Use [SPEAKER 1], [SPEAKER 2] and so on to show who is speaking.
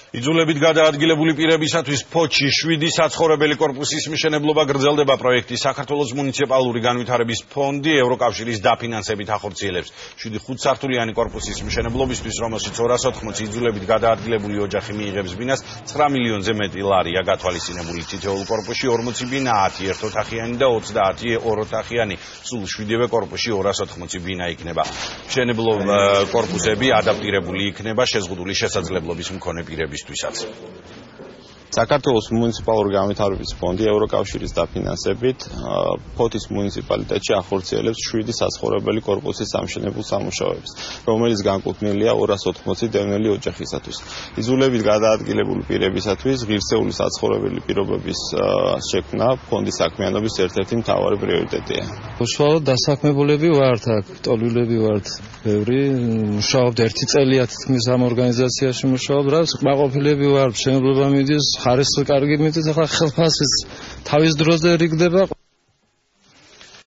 [SPEAKER 1] იძულებით გადაადგილებული პირებისათვის ფოთში 7 საცხოვრებელი კორპუსის მშენებლობა გრძელდება. პროექტი საქართველოს მუნიციპალური განვითარების ფონდი ევროკავშირის დაფინანსებით ახორციელებს. 7 5-სართულიანი კორპუსის მშენებლობისთვის, რომელშიც 280 იძულებით გადაადგილებული ოჯახი მიიღებს ბინას, 9 მილიონზე მეტი ლარია გათვალისწინებული. თითოეულ კორპუსში 40 ბინაა, 10 ერთოთახიანი და 30 ოროთახიანი. სულ 7-ვე კორპუსში 280 ბინა იქნება. მშენებლობა კორპუსები ადაპტირებული იქნება შეზღუდული შესაძლებლობის მქონე პირებისთვის.
[SPEAKER 2] საქართველოს მუნიციპალური განვითარების ფონდი ევროკავშირის დაფინანსებით ფოთის მუნიციპალიტეტში ახორციელებს 7 საცხოვრებელი კორპუსის სამშენებლო სამუშაოებს, რომელიც განკუთვნილია 280 დევნილი ოჯახისათვის. იძულებით გადაადგილებული პირებისათვის ღირსეული საცხოვრებელი პირობების შექმნა ფონდის საქმიანობის ერთ-ერთი მთავარი პრიორიტეტია.
[SPEAKER 3] უშუალოდ დასაქმებულები ვართ, აქ ტოლვილები ვართ ბევრი, მუშაობთ 1 წელია თითქმის ამ ორგანიზაციაში მუშაობ, რაც კმაყოფილები ვართ, მშენებლობა მიდის, ხარისხი კარგი მიდის, ახლა ხელფასიც თავის დროზე რიგდება.